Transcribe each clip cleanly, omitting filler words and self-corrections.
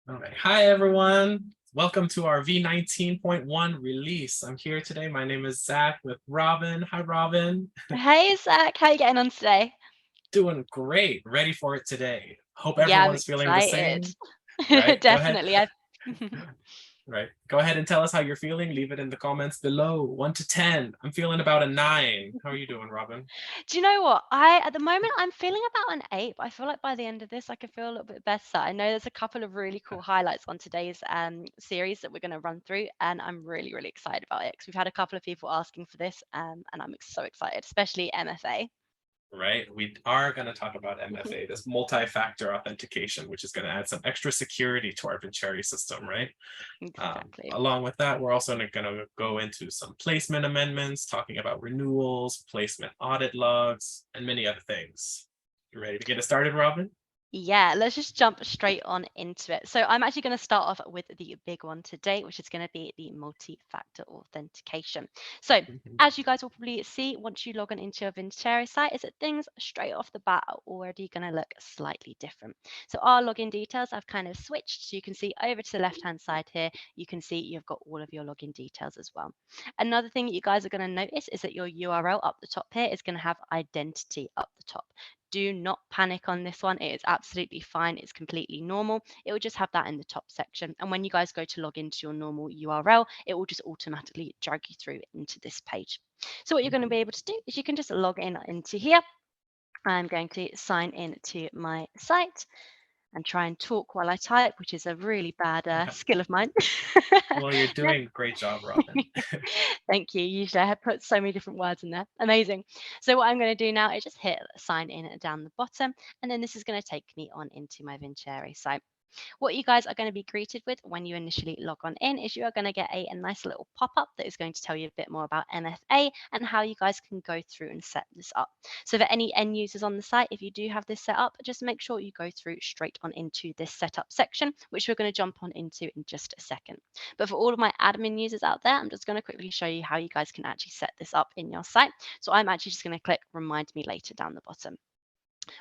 All right. Hi, everyone. Welcome to our v19.1 release. I'm here today. My name is Zach with Robin. Hi, Robin. Hey Zach, how you getting on today? Doing great. Ready for it today. Hope Yeah, I'm everyone's feeling the excited. same, right? Go ahead. Definitely. I Right. Go ahead and tell us how you're feeling. Leave it in the comments below. 1 to 10. I'm feeling about a 9. How are you doing, Robin? Do you know what? I at the moment I'm feeling about an 8, but I feel like by the end of this I could feel a little bit better. I know there's a couple of really cool highlights on today's series that we're going to run through, and I'm really excited about it because we've had a couple of people asking for this, and I'm so excited, especially MFA. Right? We are going to talk about MFA, this multi-factor authentication, which is going to add some extra security to our Vincere system, right? Exactly. Along with that, we're also going to go into some placement amendments, talking about renewals, placement audit logs, and many other things. You ready to get it started, Robin? Yeah, let's just jump straight on into it. So I'm actually going to start off with the big one today, which is going to be the multi-factor authentication. So Mhm. as you guys will probably see, once you log on into your Vincere site, is that things straight off the bat are already going to look slightly different. So our login details I've kind of switched. So you can see over to the left-hand side here, you can see you've got all of your login details as well. Another thing that you guys are going to notice is that your URL up the top here is going to have identity up the top. Do not panic on this one. It is absolutely fine. It's completely normal. It will just have that in the top section. And when you guys go to log into your normal URL, it will just automatically drag you through into this page. So what you're going to be able to do is you can just log in into here. I'm going to sign in to my site and try and talk while I type, which is a really bad skill of mine. Well, you're Yeah. doing a great job, Robin. Thank you. Usually I have put so many different words in there. Amazing. So what I'm going to do now is just hit sign in down the bottom, and then this is going to take me on into my Vincere site. What you guys are going to be greeted with when you initially log on in is you are going to get a nice little pop-up that is going to tell you a bit more about MFA and how you guys can go through and set this up. So for any end users on the site, if you do have this set up, just make sure you go through straight on into this setup section, which we're going to jump on into in just a second. But for all of my admin users out there, I'm just going to quickly show you how you guys can actually set this up in your site. So I'm actually just going to click remind me later down the bottom.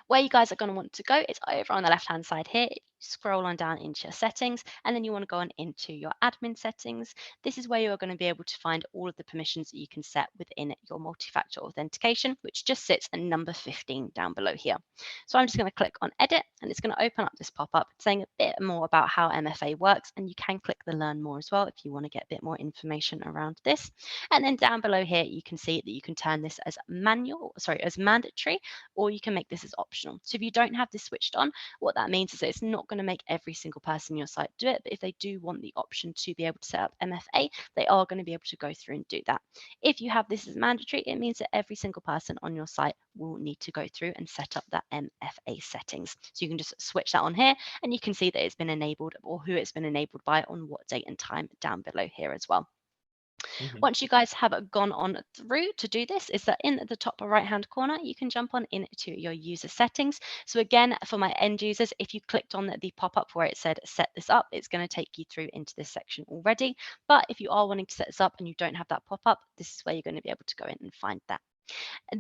Where you guys are going to want to go is over on the left hand side here. Scroll on down into your settings, and then you want to go on into your admin settings. This is where you are going to be able to find all of the permissions that you can set within your multi-factor authentication, which just sits at number 15 down below here. So I'm just going to click on edit, and it's going to open up this pop-up saying a bit more about how MFA works, and you can click the learn more as well if you want to get a bit more information around this. And then down below here you can see that you can turn this as as mandatory, or you can make this as optional. So if you don't have this switched on, what that means is that it's not going to make every single person on your site do it, but if they do want the option to be able to set up MFA, they are going to be able to go through and do that. If you have this as mandatory, it means that every single person on your site will need to go through and set up that MFA settings. So you can just switch that on here, and you can see that it's been enabled or who it's been enabled by on what date and time down below here as well. Mhm. Once you guys have gone on through to do this, is that in the top right hand corner, you can jump on into your user settings. So again, for my end users, if you clicked on the pop-up where it said set this up, it's going to take you through into this section already. But if you are wanting to set this up and you don't have that pop-up, this is where you're going to be able to go in and find that.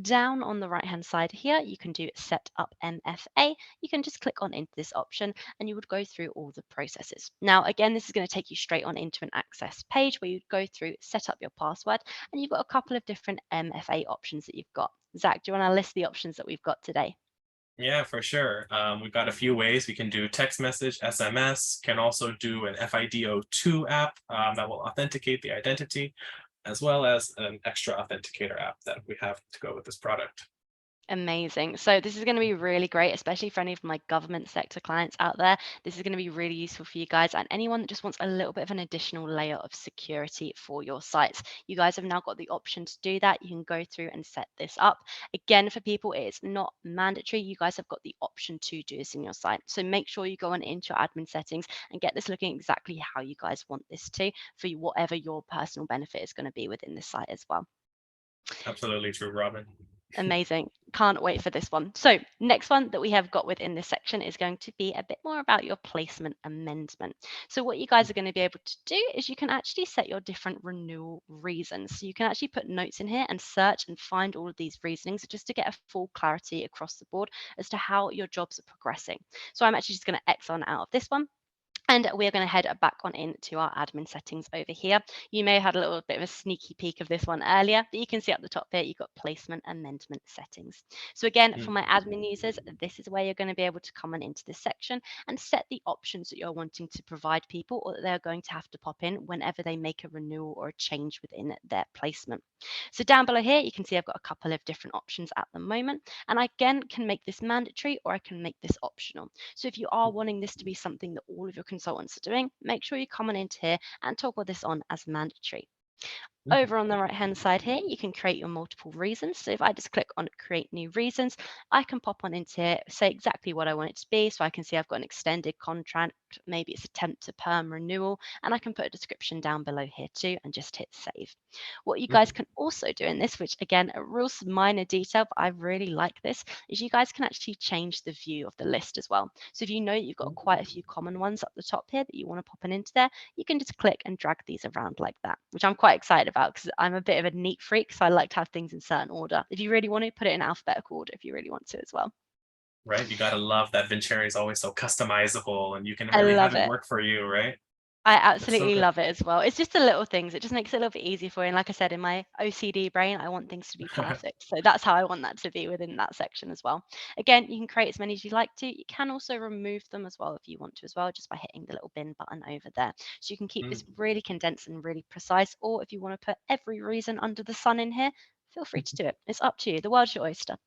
Down on the right hand side here, you can do set up MFA. You can just click on into this option and you would go through all the processes. Now, again, this is going to take you straight on into an access page where you go through, set up your password, and you've got a couple of different MFA options that you've got. Zach, do you want to list the options that we've got today? Yeah, for sure. We've got a few ways. We can do text message, SMS, can also do an FIDO2 app that will authenticate the identity, as well as an extra authenticator app that we have to go with this product. Amazing. So this is going to be really great, especially for any of my government sector clients out there. This is going to be really useful for you guys and anyone that just wants a little bit of an additional layer of security for your sites. You guys have now got the option to do that. You can go through and set this up. Again, for people, it's not mandatory. You guys have got the option to do this in your site. So make sure you go on into your admin settings and get this looking exactly how you guys want this to for whatever your personal benefit is going to be within this site as well. Absolutely true, Robin. Amazing. Can't wait for this one. So next one that we have got within this section is going to be a bit more about your placement amendment. So what you guys are going to be able to do is you can actually set your different renewal reasons. So you can actually put notes in here and search and find all of these reasonings just to get a full clarity across the board as to how your jobs are progressing. So I'm actually just going to X on out of this one. And we're going to head back on into our admin settings over here. You may have had a little bit of a sneaky peek of this one earlier, but you can see at the top here, you've got placement amendment settings. So again, for Mm, my admin users, this is where you're going to be able to come on into this section and set the options that you're wanting to provide people, or that they're going to have to pop in whenever they make a renewal or a change within their placement. So down below here, you can see I've got a couple of different options at the moment, and I again can make this mandatory or I can make this optional. So if you are wanting this to be something that all of your consultants are doing, make sure you come on into here and toggle this on as mandatory. mhm. Over on the right hand side here, you can create your multiple reasons. So if I just click on create new reasons, I can pop on into here, say exactly what I want it to be. So I can see I've got an extended contract, maybe it's a temp to perm renewal, and I can put a description down below here too and just hit save. What you guys Mhm. can also do in this, which again, a real minor detail, but I really like this, is you guys can actually change the view of the list as well. So if you know you've got quite a few common ones up the top here that you want to pop in into there, you can just click and drag these around like that, which I'm quite excited about because I'm a bit of a neat freak. So I like to have things in certain order. If you really want to, put it in alphabetical order if you really want to as well. Right? You gotta love that Vincere is always so customizable and you can I really have love it it. work for you, right? I That's so absolutely good. love it as well. It's just the little things. It just makes it a little bit easier for you. And like I said, in my OCD brain, I want things to be perfect. So that's how I want that to be within that section as well. Again, you can create as many as you like to. You can also remove them as well if you want to as well, just by hitting the little bin button over there. So you can keep this Mm. really condensed and really precise. Or if you want to put every reason under the sun in here, feel free to do it. It's up to you. The world's your oyster.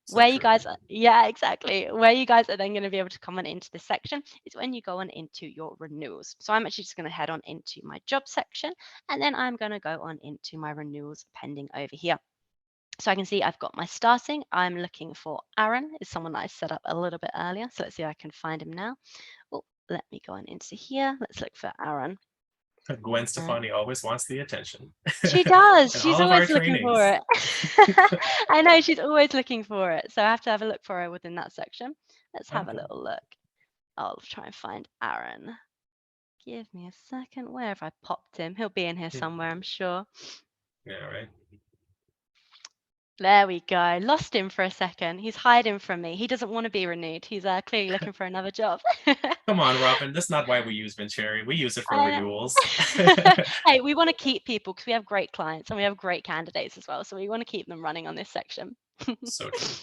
So Where you true. guys are, yeah, exactly. Where you guys are then going to be able to come on into this section is when you go on into your renewals. So I'm actually just going to head on into my job section, and then I'm going to go on into my renewals pending over here. So I can see I've got my starting. I'm looking for Aaron, is someone that I set up a little bit earlier. So let's see if I can find him now. Oh, let me go on into here. Let's look for Aaron. Gwen Uh, Stefani always wants the attention. She does. In She's all of our always looking for trainings. it. I know she's always looking for it. So I have to have a look for her within that section. Let's have a Okay. little look. I'll try and find Aaron. Give me a second. Where have I popped him? He'll be in here Mm. somewhere, I'm sure. Yeah, right. There we go. Lost him for a second. He's hiding from me. He doesn't want to be renewed. He's clearly looking for another job. Come on, Robin. That's not why we use Vincere. We use it for I renewals. Hey, we want to keep people because we have great clients and we have great candidates as well. So we want to keep them running on this section. So true.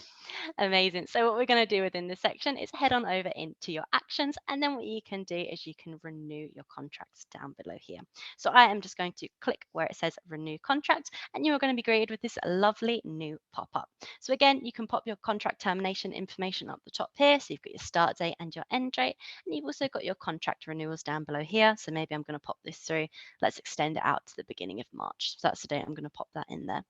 Amazing. So what we're going to do within this section is head on over into your actions. And then what you can do is you can renew your contracts down below here. So I am just going to click where it says renew contract, and you're going to be greeted with this lovely new pop-up. So again, you can pop your contract termination information up the top here. So you've got your start date and your end date. And you've also got your contract renewals down below here. So maybe I'm going to pop this through. Let's extend it out to the beginning of March. So that's the date I'm going to pop that in there.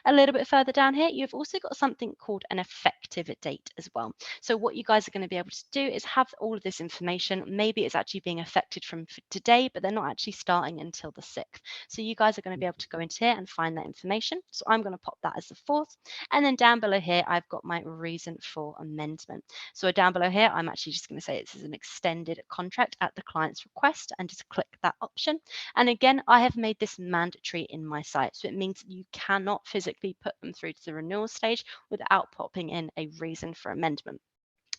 A little bit further down here, you've also got something called an effective date as well. So what you guys are going to be able to do is have all of this information. Maybe it's actually being affected from today, but they're not actually starting until the 6th. So you guys are going to be able to go into here and find that information. So I'm going to pop that as the 4th. And then down below here, I've got my reason for amendment. So down below here, I'm actually just going to say this is an extended contract at the client's request and just click that option. And again, I have made this mandatory in my site. So it means you cannot physically put them through to the renewal stage without popping in a reason for amendment.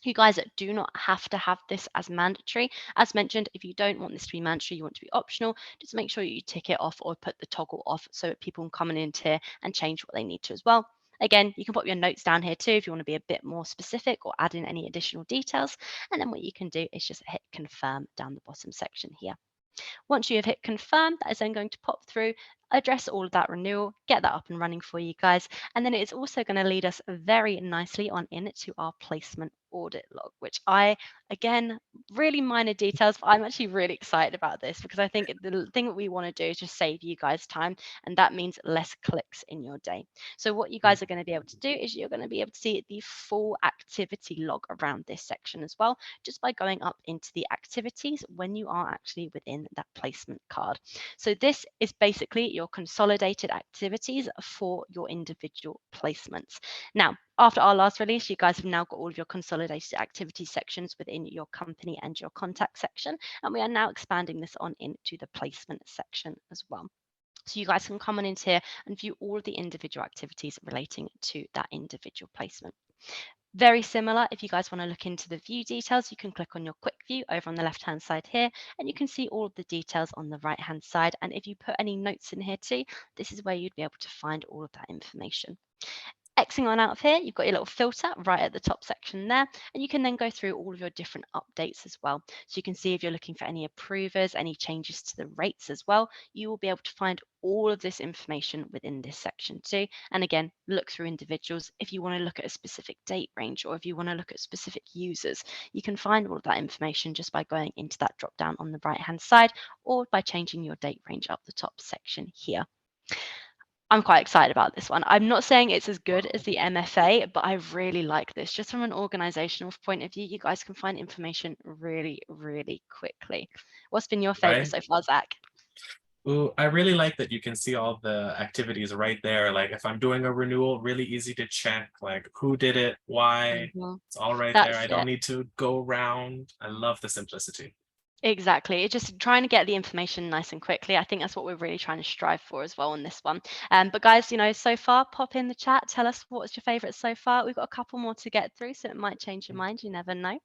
You guys do not have to have this as mandatory. As mentioned, if you don't want this to be mandatory, you want to be optional, just make sure you tick it off or put the toggle off so that people can come in here and change what they need to as well. Again, you can put your notes down here too if you want to be a bit more specific or add in any additional details. And then what you can do is just hit confirm down the bottom section here. Once you have hit confirm, that is then going to pop through, address all of that renewal, get that up and running for you guys. And then it's also going to lead us very nicely on into our placement audit log, which again, really minor details, but I'm actually really excited about this because I think the thing that we want to do is just save you guys time, and that means less clicks in your day. So what you Mm. guys are going to be able to do is you're going to be able to see the full activity log around this section as well, just by going up into the activities when you are actually within that placement card. So this is basically your consolidated activities for your individual placements. Now, after our last release, you guys have now got all of your consolidated activity sections within your company and your contact section, and we are now expanding this on into the placement section as well. So you guys can come on into here and view all of the individual activities relating to that individual placement. Very similar, if you guys want to look into the view details, you can click on your quick view over on the left hand side here, and you can see all of the details on the right hand side. And if you put any notes in here too, this is where you'd be able to find all of that information. Xing on out of here, you've got your little filter right at the top section there, and you can then go through all of your different updates as well. So you can see if you're looking for any approvers, any changes to the rates as well, you will be able to find all of this information within this section too. And again, look through individuals. If you want to look at a specific date range, or if you want to look at specific users, you can find all of that information just by going into that drop down on the right hand side, or by changing your date range up the top section here. I'm quite excited about this one. I'm not saying it's as good as the MFA, but I really like this. Just from an organizational point of view, you guys can find information really, really quickly. What's been your favorite Right? so far, Zach? Ooh, I really like that you can see all the activities right there. Like if I'm doing a renewal, really easy to check, like who did it, why, Mhm. it's all right there. That's I don't it. need to go around. I love the simplicity. Exactly. It's just trying to get the information nice and quickly. I think that's what we're really trying to strive for as well on this one. But guys, so far, pop in the chat. Tell us what's your favorite so far. We've got a couple more to get through, so it might change your mind. You never know.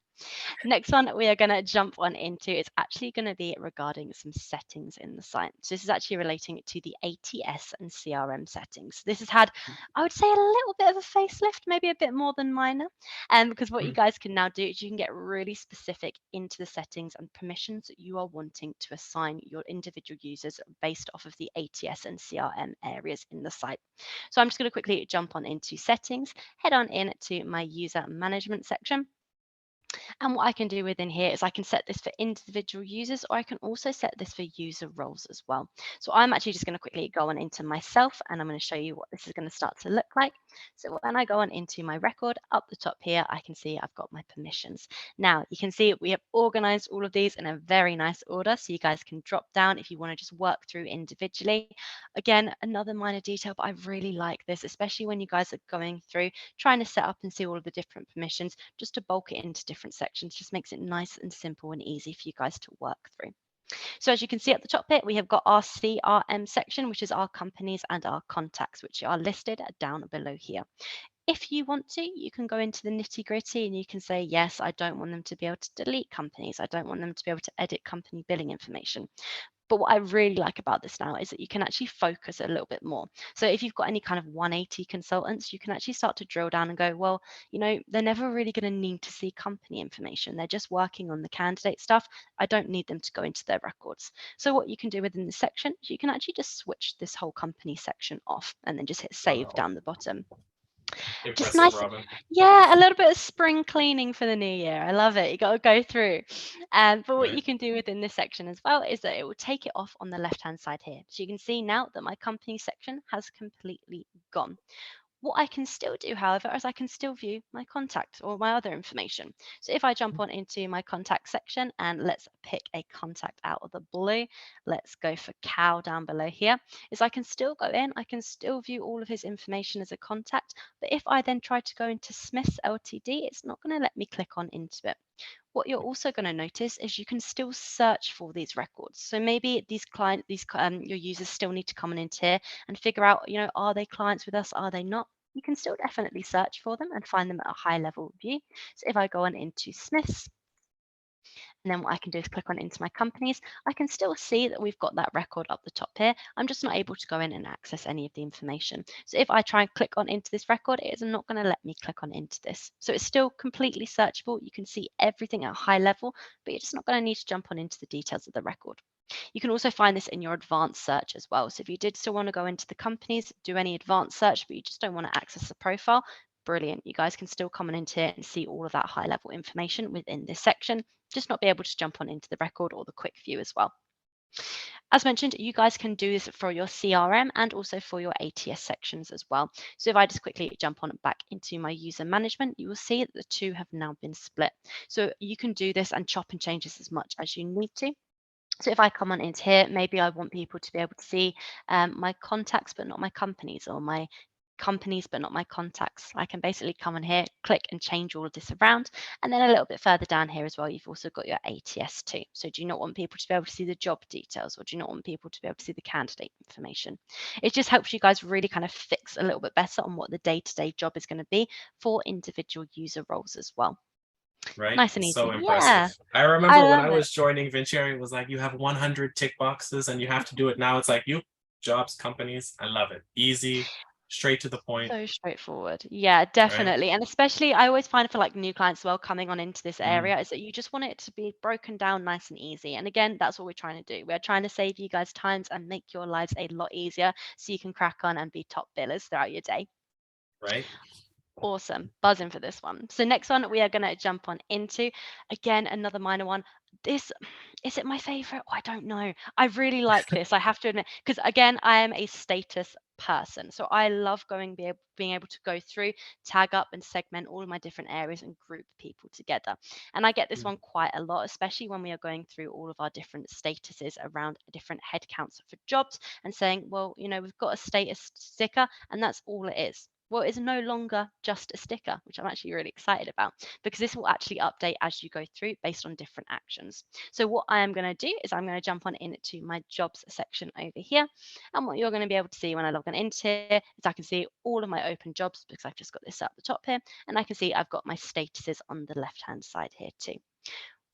Next one we are going to jump on into is actually going to be regarding some settings in the site. So this is actually relating to the ATS and CRM settings. This has had, I would say, a little bit of a facelift, maybe a bit more than minor. Because what you Mm, guys can now do is you can get really specific into the settings and permissions that you are wanting to assign your individual users based off of the ATS and CRM areas in the site. So I'm just going to quickly jump on into settings, head on in to my user management section. And what I can do within here is I can set this for individual users, or I can also set this for user roles as well. So I'm actually just going to quickly go on into myself, and I'm going to show you what this is going to start to look like. So when I go on into my record, up the top here, I can see I've got my permissions. Now you can see we have organized all of these in a very nice order. So you guys can drop down if you want to just work through individually. Again, another minor detail, but I really like this, especially when you guys are going through trying to set up and see all of the different permissions, just to bulk it into different sections, just makes it nice and simple and easy for you guys to work through. So as you can see at the top here, we have got our CRM section, which is our companies and our contacts, which are listed down below here. If you want to, you can go into the nitty gritty and you can say, yes, I don't want them to be able to delete companies. I don't want them to be able to edit company billing information. But what I really like about this now is that you can actually focus a little bit more. So if you've got any kind of 180 consultants, you can actually start to drill down and go, well, they're never really going to need to see company information. They're just working on the candidate stuff. I don't need them to go into their records. So what you can do within this section is you can actually just switch this whole company section off and then just hit save wow. down the bottom. Just Impressive, nice. Robin. Yeah, a little bit of spring cleaning for the new year. I love it. You got to go through. But what Right. you can do within this section as well is that it will take it off on the left-hand side here. So you can see now that my company section has completely gone. What I can still do, however, is I can still view my contact or my other information. So if I jump on into my contact section and let's pick a contact out of the blue, let's go for Cal down below here, is I can still go in, I can still view all of his information as a contact, but if I then try to go into Smith's LTD, it's not going to let me click on into it. What you're also going to notice is you can still search for these records. So maybe your users still need to come into here and figure out, are they clients with us? Are they not? You can still definitely search for them and find them at a high level view. So if I go on into Smiths, and then what I can do is click on into my companies, I can still see that we've got that record up the top here. I'm just not able to go in and access any of the information. So if I try and click on into this record, it is not going to let me click on into this. So it's still completely searchable. You can see everything at a high level, but you're just not going to need to jump on into the details of the record. You can also find this in your advanced search as well. So if you did still want to go into the companies, do any advanced search, but you just don't want to access the profile, brilliant. You guys can still come on into it and see all of that high level information within this section, just not be able to jump on into the record or the quick view as well. As mentioned, you guys can do this for your CRM and also for your ATS sections as well. So if I just quickly jump on back into my user management, you will see that the two have now been split. So you can do this and chop and change this as much as you need to. So if I come on into here, maybe I want people to be able to see my contacts, but not my companies, or my companies but not my contacts. I can basically come in here, click and change all of this around. And then a little bit further down here as well, you've also got your ATS too. So do you not want people to be able to see the job details, or do you not want people to be able to see the candidate information? It just helps you guys really kind of fix a little bit better on what the day-to-day job is going to be for individual user roles as well. Right? Nice and So easy. Yeah, impressive. I I remember when I love it. was joining Vincere, it was like you have 100 tick boxes and you have to do it. Now it's like you jobs, companies. I love it. Easy, straight to the point, So straightforward. Yeah, right? definitely. And especially I always find for like new clients as well coming on into this Mm, area is that you just want it to be broken down nice and easy. And again, that's what we're trying to do. We're trying to save you guys times and make your lives a lot easier so you can crack on and be top billers throughout your day. right? Awesome. Buzzing for this one. So next one we are going to jump on into, again, another minor one. This, is it my favorite? I don't know. I really like this. I have to admit, because again, I am a status person. So I love being able to go through, tag up and segment all of my different areas and group people together. And I get this Mm, one quite a lot, especially when we are going through all of our different statuses around different headcounts for jobs and saying, well, we've got a status sticker and that's all it is. Well, it's no longer just a sticker, which I'm actually really excited about because this will actually update as you go through based on different actions. So what I am going to do is I'm going to jump on into my jobs section over here. And what you're going to be able to see when I log on into here is I can see all of my open jobs because I've just got this at the top here. And I can see I've got my statuses on the left-hand side here too.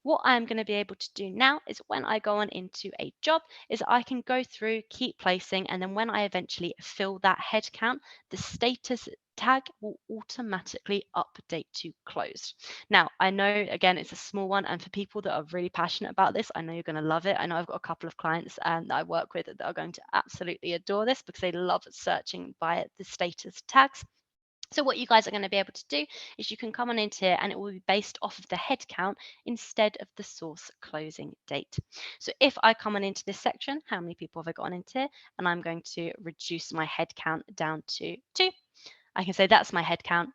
What I'm going to be able to do now is when I go on into a job is I can go through, keep placing, and then when I eventually fill that head count, the status tag will automatically update to closed. Now, I know, again, it's a small one, and for people that are really passionate about this, I know you're going to love it. I know I've got a couple of clients that I work with that are going to absolutely adore this because they love searching by the status tags. So what you guys are going to be able to do is you can come on into here and it will be based off of the head count instead of the source closing date. So if I come on into this section, how many people have I got on into here? And I'm going to reduce my head count down to 2. I can say that's my head count.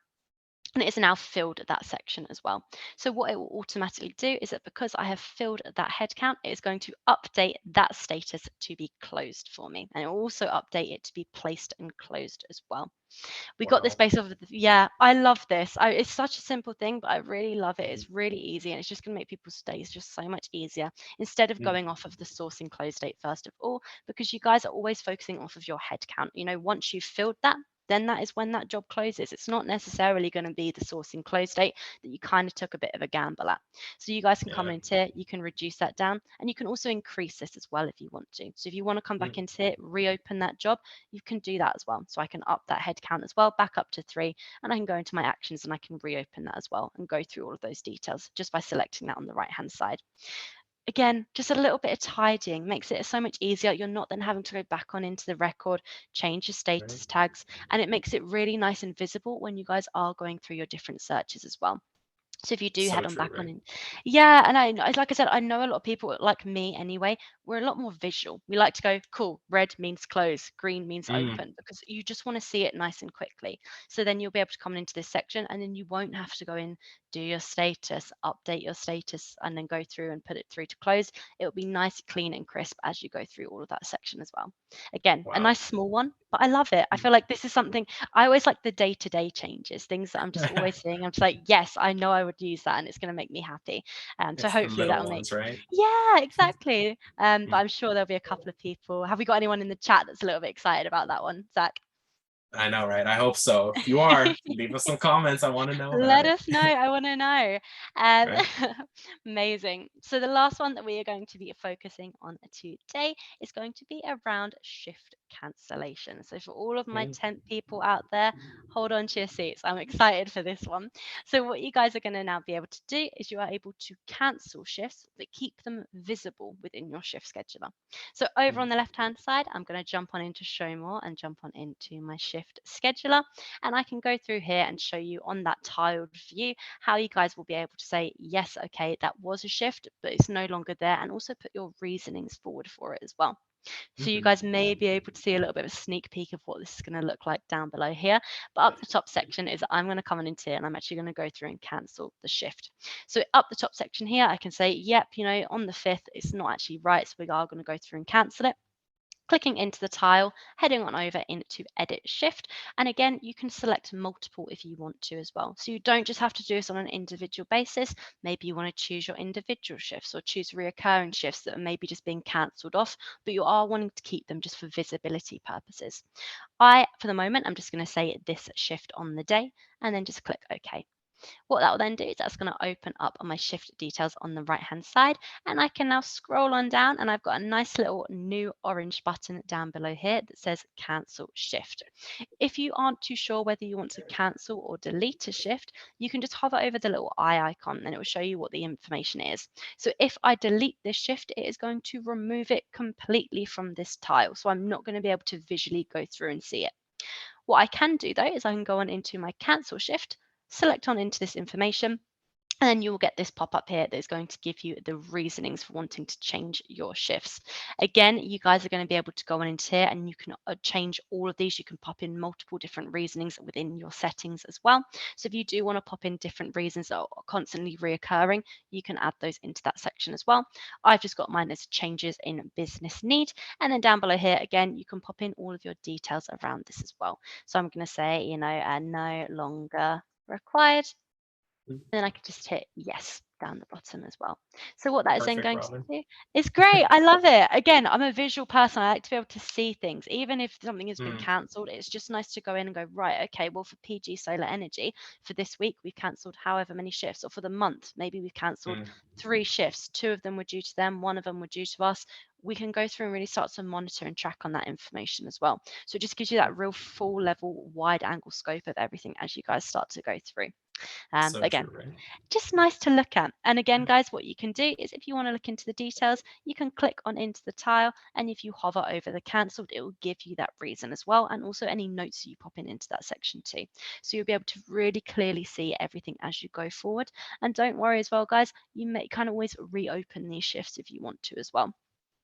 And it is now filled that section as well. So what it will automatically do is that because I have filled that head count, it is going to update that status to be closed for me. And it will also update it to be placed and closed as well. We got this wow. based off of yeah, I love this. It's such a simple thing, but I really love it. Mm, It's really easy and it's just going to make people's days just so much easier instead of mm, going off of the sourcing close date first of all, because you guys are always focusing off of your head count. Once you've filled that, then that is when that job closes. It's not necessarily going to be the sourcing close date that you kind of took a bit of a gamble at. So you guys can come yeah. into here, you can reduce that down, and you can also increase this as well if you want to. So if you want to come Mm, back into here, reopen that job, you can do that as well. So I can up that head count as well, back up to 3, and I can go into my actions and I can reopen that as well and go through all of those details just by selecting that on the right hand side. Again, just a little bit of tidying makes it so much easier. You're not then having to go back on into the record, change your right. status tags, and it makes it really nice and visible when you guys are going through your different searches as well. So if you do So head on true, back on right? in, yeah, and like I said, I know a lot of people like me anyway. We're a lot more visual. We like to go, cool, red means close, green means Mm, open, because you just want to see it nice and quickly. So then you'll be able to come into this section, and then you won't have to go in, do your status, update your status, and then go through and put it through to close. It'll be nice, clean, and crisp as you go through all of that section as well. Again, a wow. nice small one, but I love it. I Mm. feel like this is something I always like the day-to-day changes, things that I'm just always seeing. I'm just like, yes, I know I would use that and it's going to make me happy. So It's the hopefully that little will make, ones, right? yeah, exactly. But Mm. I'm sure there'll be a couple of people. Have we got anyone in the chat that's a little bit excited about that one, Zach? I know, right? I hope so. If you are, leave us some comments. I want to know about Let it, us know. I want to know. Um, right? amazing. So the last one that we are going to be focusing on today is going to be around shift cancellation. So for all of my Mm, temp people out there, hold on to your seats. I'm excited for this one. So what you guys are going to now be able to do is you are able to cancel shifts but keep them visible within your shift scheduler. So over mm, on the left hand side, I'm going to jump on into show more and jump on into my shift scheduler. And I can go through here and show you on that tiled view how you guys will be able to say, yes, okay, that was a shift, but it's no longer there, and also put your reasonings forward for it as well. So you mhm. guys may be able to see a little bit of a sneak peek of what this is going to look like down below here. But up the top section is I'm going to come on into here and I'm actually going to go through and cancel the shift. So up the top section here, I can say, yep, on the 5th, it's not actually right. So we are going to go through and cancel it. clicking into the tile, heading on over into edit shift. And again, you can select multiple if you want to as well. So you don't just have to do this on an individual basis. Maybe you want to choose your individual shifts or choose reoccurring shifts that are maybe just being cancelled off, but you are wanting to keep them just for visibility purposes. For the moment, I'm just going to say this shift on the day and then just click OK. What that will then do is that's going to open up on my shift details on the right hand side, and I can now scroll on down and I've got a nice little new orange button down below here that says cancel shift. If you aren't too sure whether you want to cancel or delete a shift, you can just hover over the little eye icon and it will show you what the information is. So if I delete this shift, it is going to remove it completely from this tile. So I'm not going to be able to visually go through and see it. What I can do though is I can go on into my cancel shift, select on into this information, and then you will get this pop up here that is going to give you the reasonings for wanting to change your shifts. Again, you guys are going to be able to go on into here and you can change all of these. You can pop in multiple different reasonings within your settings as well. So if you do want to pop in different reasons that are constantly reoccurring, you can add those into that section as well. I've just got mine as changes in business need. And then down below here, again, you can pop in all of your details around this as well. So I'm going to say, no longer required. Then I could just hit yes down the bottom as well. So what that is then Perfect, going to Robin. do is great. I love it. Again, I'm a visual person. I like to be able to see things. Even if something has been Mm, cancelled, it's just nice to go in and go, right, okay, well, for PG Solar Energy, for this week, we've cancelled however many shifts, or for the month, maybe we've cancelled mm. 3 shifts. 2 of them were due to them, 1 of them were due to us. We can go through and really start to monitor and track on that information as well. So it just gives you that real full level, wide angle scope of everything as you guys start to go through. So Again, true, right? just nice to look at. And again, guys, what you can do is if you want to look into the details, you can click on into the tile. And if you hover over the cancelled, it will give you that reason as well. And also any notes you pop in into that section too. So you'll be able to really clearly see everything as you go forward. And don't worry as well, guys, you may kind of always reopen these shifts if you want to as well.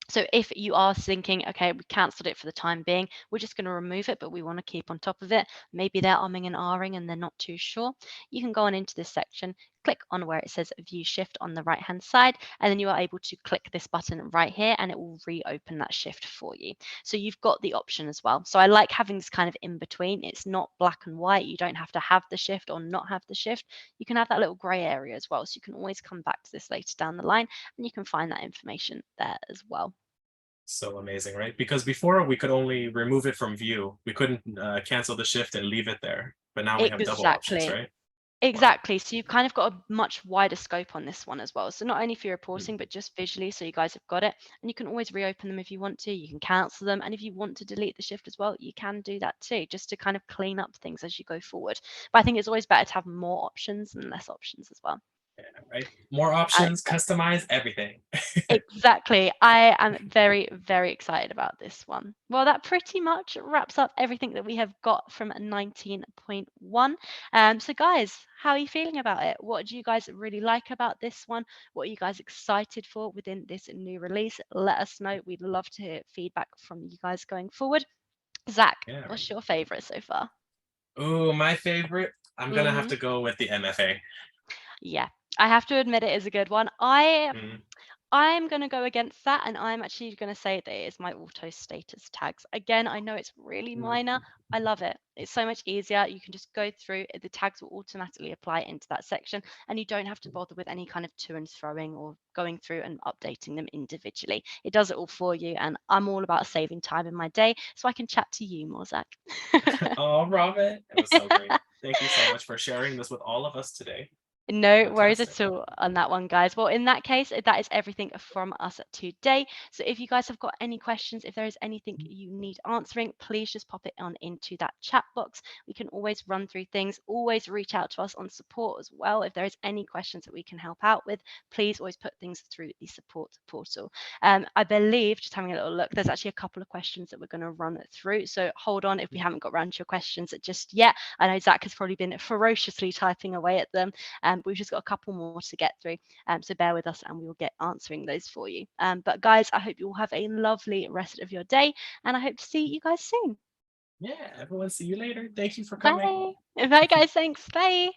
So if you are thinking, okay, we cancelled it for the time being, we're just going to remove it, but we want to keep on top of it. Maybe they're umming and ahhing and they're not too sure. You can go on into this section, click on where it says view shift on the right hand side, and then you are able to click this button right here and it will reopen that shift for you. So you've got the option as well. So I like having this kind of in between. It's not black and white. You don't have to have the shift or not have the shift. You can have that little grey area as well. So you can always come back to this later down the line and you can find that information there as well. So amazing, right? Because before we could only remove it from view. We couldn't cancel the shift and leave it there. But now we have double options, Exactly. right? Wow. Exactly. So you've kind of got a much wider scope on this one as well. So not only for your Mm. reporting, but just visually, so you guys have got it. And you can always reopen them if you want to. You can cancel them. And if you want to delete the shift as well, you can do that too, just to kind of clean up things as you go forward. But I think it's always better to have more options than less options as well. Yeah, right. More options, customize everything. Exactly. I am very, very excited about this one. Well, that pretty much wraps up everything that we have got from 19.1. So, guys, how are you feeling about it? What do you guys really like about this one? What are you guys excited for within this new release? Let us know. We'd love to hear feedback from you guys going forward. Zach, Yeah, right. what's your favorite so far? Ooh, my favorite. I'm gonna have Hmm. to go with the MFA. Yeah, I have to admit it is a good one. I Mm, I'm going to go against that, and I'm actually going to say that it is my auto status tags. Again, I know it's really minor. mm. I love it. It's so much easier. You can just go through, the tags will automatically apply into that section, and you don't have to bother with any kind of to and throwing or going through and updating them individually. It does it all for you, and I'm all about saving time in my day so I can chat to you more, Zach. Oh, Robin, it was so great. Thank you so much for sharing this with all of us today. No worries Fantastic. at all on that one, guys. Well, in that case, that is everything from us today. So if you guys have got any questions, if there is anything you need answering, please just pop it on into that chat box. We can always run through things, always reach out to us on support as well. If there is any questions that we can help out with, please always put things through the support portal. I believe, just having a little look, there's actually a couple of questions that we're going to run through. So hold on if we haven't got around to your questions just yet. I know Zach has probably been ferociously typing away at them. We've just got a couple more to get through. So bear with us and we will get answering those for you. But guys, I hope you all have a lovely rest of your day and I hope to see you guys soon. Yeah, everyone, see you later. Thank you for coming. Bye. Bye guys, thanks. Bye.